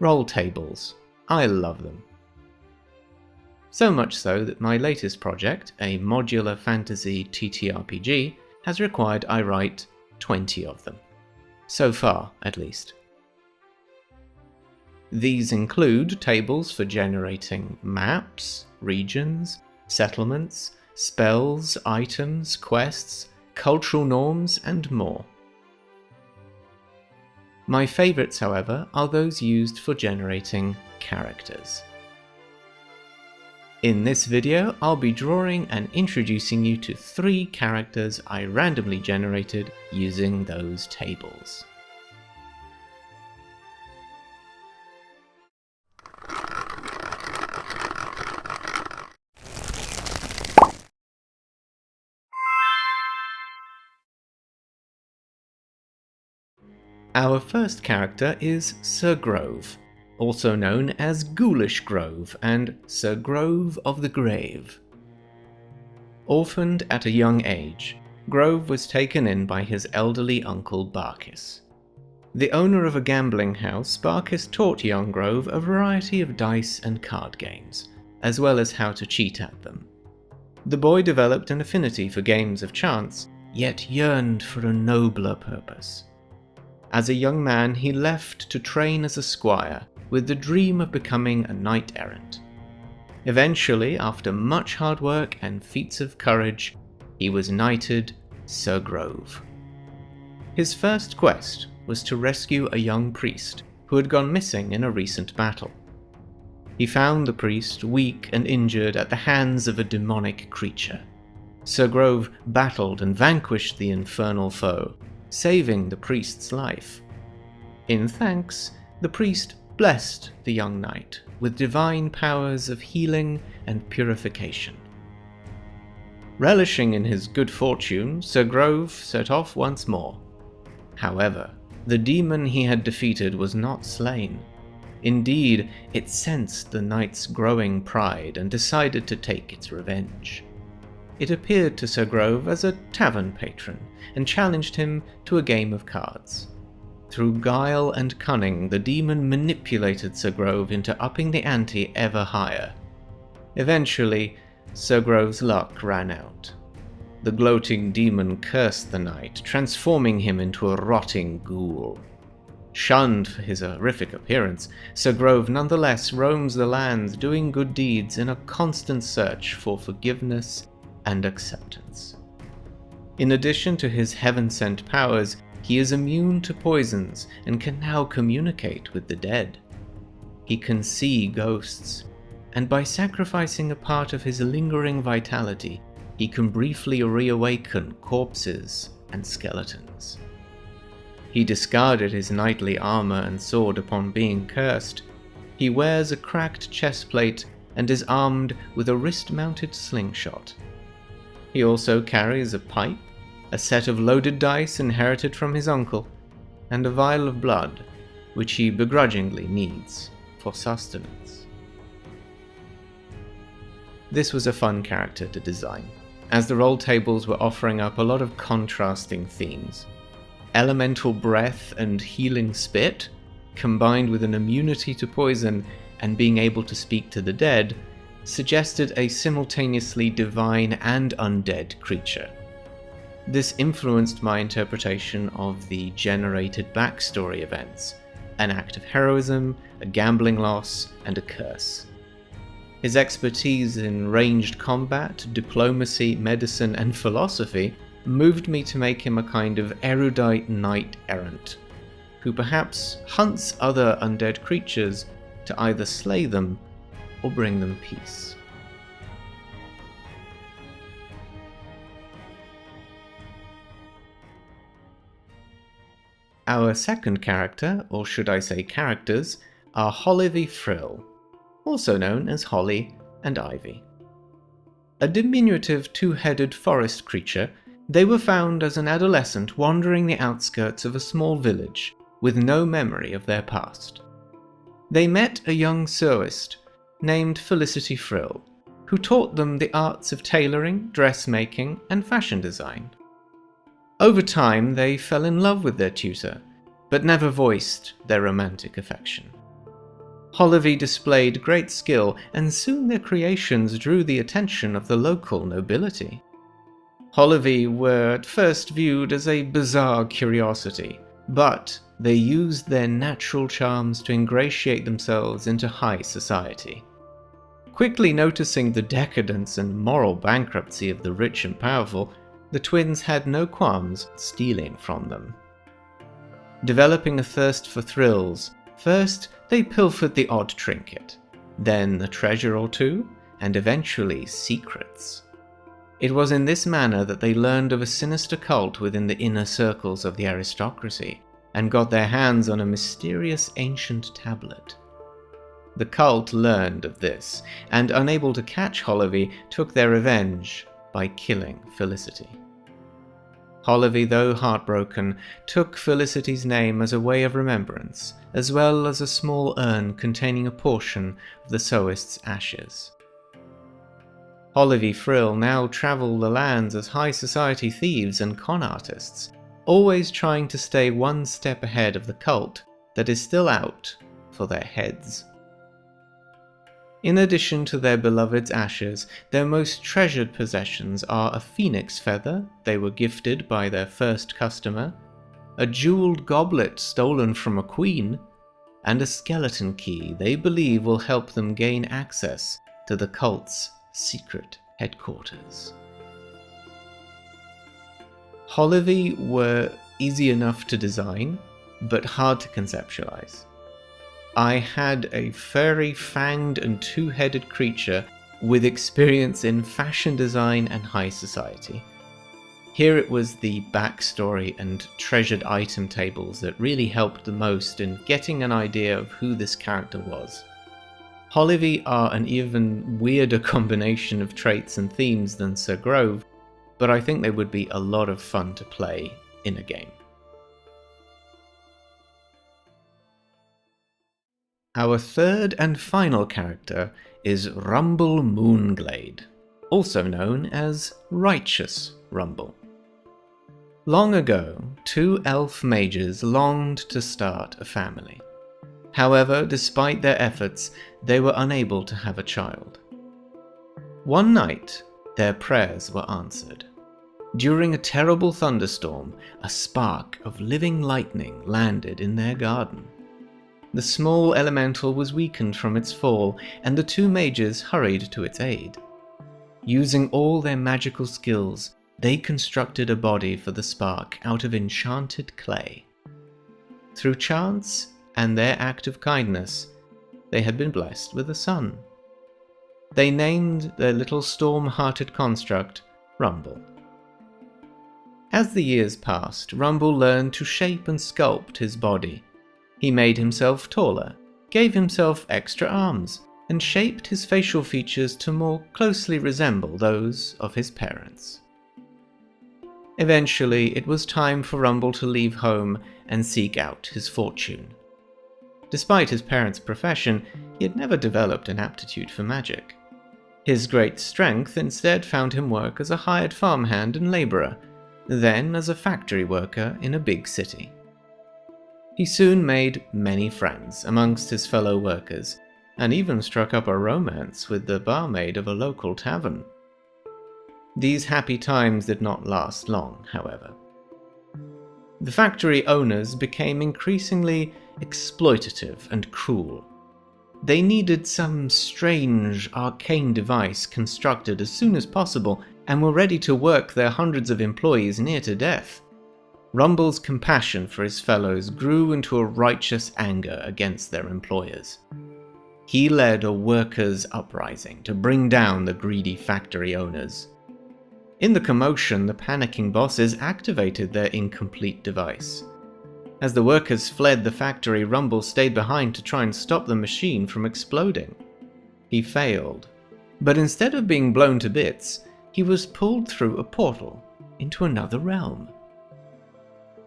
Roll tables. I love them. So much so that my latest project, a modular fantasy TTRPG, has required I write 20 of them. So far, at least. These include tables for generating maps, regions, settlements, spells, items, quests, cultural norms, and more. My favourites, however, are those used for generating characters. In this video, I'll be drawing and introducing you to 3 characters I randomly generated using those tables. Our first character is Sir Grove, also known as Ghoulish Grove and Sir Grove of the Grave. Orphaned at a young age, Grove was taken in by his elderly uncle Barkis. The owner of a gambling house, Barkis taught young Grove a variety of dice and card games, as well as how to cheat at them. The boy developed an affinity for games of chance, yet yearned for a nobler purpose. As a young man, he left to train as a squire, with the dream of becoming a knight-errant. Eventually, after much hard work and feats of courage, he was knighted Sir Grove. His first quest was to rescue a young priest who had gone missing in a recent battle. He found the priest weak and injured at the hands of a demonic creature. Sir Grove battled and vanquished the infernal foe, saving the priest's life. In thanks, the priest blessed the young knight with divine powers of healing and purification. Relishing in his good fortune, Sir Grove set off once more. However, the demon he had defeated was not slain. Indeed, it sensed the knight's growing pride and decided to take its revenge. It appeared to Sir Grove as a tavern patron and challenged him to a game of cards. Through guile and cunning, the demon manipulated Sir Grove into upping the ante ever higher. Eventually, Sir Grove's luck ran out. The gloating demon cursed the knight, transforming him into a rotting ghoul. Shunned for his horrific appearance, Sir Grove nonetheless roams the lands doing good deeds in a constant search for forgiveness and acceptance. In addition to his heaven-sent powers, he is immune to poisons and can now communicate with the dead. He can see ghosts, and by sacrificing a part of his lingering vitality, he can briefly reawaken corpses and skeletons. He discarded his knightly armor and sword upon being cursed. He wears a cracked chestplate and is armed with a wrist-mounted slingshot. He also carries a pipe, a set of loaded dice inherited from his uncle, and a vial of blood, which he begrudgingly needs for sustenance. This was a fun character to design, as the roll tables were offering up a lot of contrasting themes. Elemental breath and healing spit, combined with an immunity to poison and being able to speak to the dead, suggested a simultaneously divine and undead creature. This influenced my interpretation of the generated backstory events, an act of heroism, a gambling loss, and a curse. His expertise in ranged combat, diplomacy, medicine, and philosophy moved me to make him a kind of erudite knight-errant, who perhaps hunts other undead creatures to either slay them or bring them peace. Our second character, or should I say characters, are Hollivy Frill, also known as Holly and Ivy. A diminutive two-headed forest creature, they were found as an adolescent wandering the outskirts of a small village with no memory of their past. They met a young sewist named Felicity Frill, who taught them the arts of tailoring, dressmaking, and fashion design. Over time, they fell in love with their tutor, but never voiced their romantic affection. Hollivy displayed great skill, and soon their creations drew the attention of the local nobility. Hollivy were at first viewed as a bizarre curiosity, but they used their natural charms to ingratiate themselves into high society. Quickly noticing the decadence and moral bankruptcy of the rich and powerful, the twins had no qualms stealing from them. Developing a thirst for thrills, first they pilfered the odd trinket, then a treasure or two, and eventually secrets. It was in this manner that they learned of a sinister cult within the inner circles of the aristocracy, and got their hands on a mysterious ancient tablet. The cult learned of this, and unable to catch Hollivy, took their revenge by killing Felicity. Hollivy, though heartbroken, took Felicity's name as a way of remembrance, as well as a small urn containing a portion of the sewist's ashes. Hollivy Frill now travel the lands as high society thieves and con artists, always trying to stay one step ahead of the cult that is still out for their heads. In addition to their beloved's ashes, their most treasured possessions are a phoenix feather they were gifted by their first customer, a jeweled goblet stolen from a queen, and a skeleton key they believe will help them gain access to the cult's secret headquarters. Hollivy were easy enough to design, but hard to conceptualize. I had a furry, fanged and two-headed creature with experience in fashion design and high society. Here it was the backstory and treasured item tables that really helped the most in getting an idea of who this character was. Hollivy are an even weirder combination of traits and themes than Sir Grove, but I think they would be a lot of fun to play in a game. Our third and final character is Rumble Moonglade, also known as Righteous Rumble. Long ago, two elf mages longed to start a family. However, despite their efforts, they were unable to have a child. One night, their prayers were answered. During a terrible thunderstorm, a spark of living lightning landed in their garden. The small elemental was weakened from its fall, and the two mages hurried to its aid. Using all their magical skills, they constructed a body for the spark out of enchanted clay. Through chance and their act of kindness, they had been blessed with a son. They named their little storm-hearted construct Rumble. As the years passed, Rumble learned to shape and sculpt his body. He made himself taller, gave himself extra arms, and shaped his facial features to more closely resemble those of his parents. Eventually, it was time for Rumble to leave home and seek out his fortune. Despite his parents' profession, he had never developed an aptitude for magic. His great strength instead found him work as a hired farmhand and labourer, then as a factory worker in a big city. He soon made many friends amongst his fellow workers, and even struck up a romance with the barmaid of a local tavern. These happy times did not last long, however. The factory owners became increasingly exploitative and cruel. They needed some strange, arcane device constructed as soon as possible, and were ready to work their hundreds of employees near to death. Rumble's compassion for his fellows grew into a righteous anger against their employers. He led a workers' uprising to bring down the greedy factory owners. In the commotion, the panicking bosses activated their incomplete device. As the workers fled the factory, Rumble stayed behind to try and stop the machine from exploding. He failed, but instead of being blown to bits, he was pulled through a portal into another realm.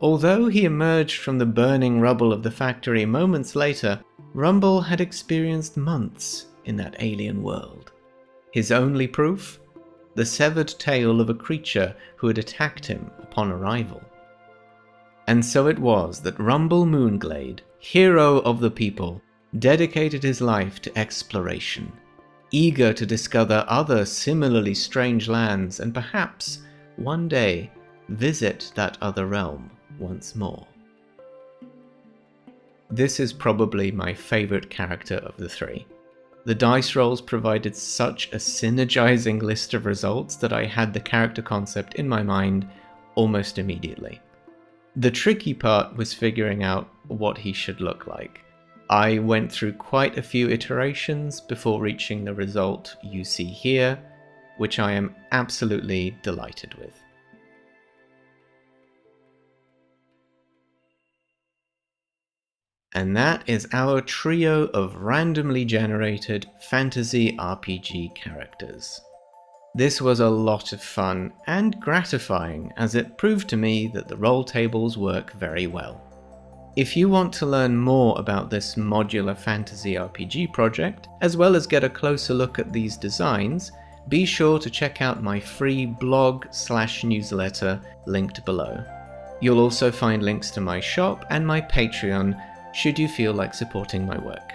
Although he emerged from the burning rubble of the factory moments later, Rumble had experienced months in that alien world. His only proof? The severed tail of a creature who had attacked him upon arrival. And so it was that Rumble Moonglade, hero of the people, dedicated his life to exploration, eager to discover other similarly strange lands and perhaps, one day, visit that other realm once more. This is probably my favourite character of the three. The dice rolls provided such a synergizing list of results that I had the character concept in my mind almost immediately. The tricky part was figuring out what he should look like. I went through quite a few iterations before reaching the result you see here, which I am absolutely delighted with. And that is our trio of randomly generated fantasy RPG characters. This was a lot of fun and gratifying, as it proved to me that the roll tables work very well. If you want to learn more about this modular fantasy RPG project, as well as get a closer look at these designs, be sure to check out my free blog/newsletter linked below. You'll also find links to my shop and my Patreon should you feel like supporting my work.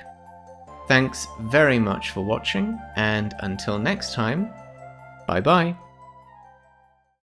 Thanks very much for watching, and until next time, bye bye.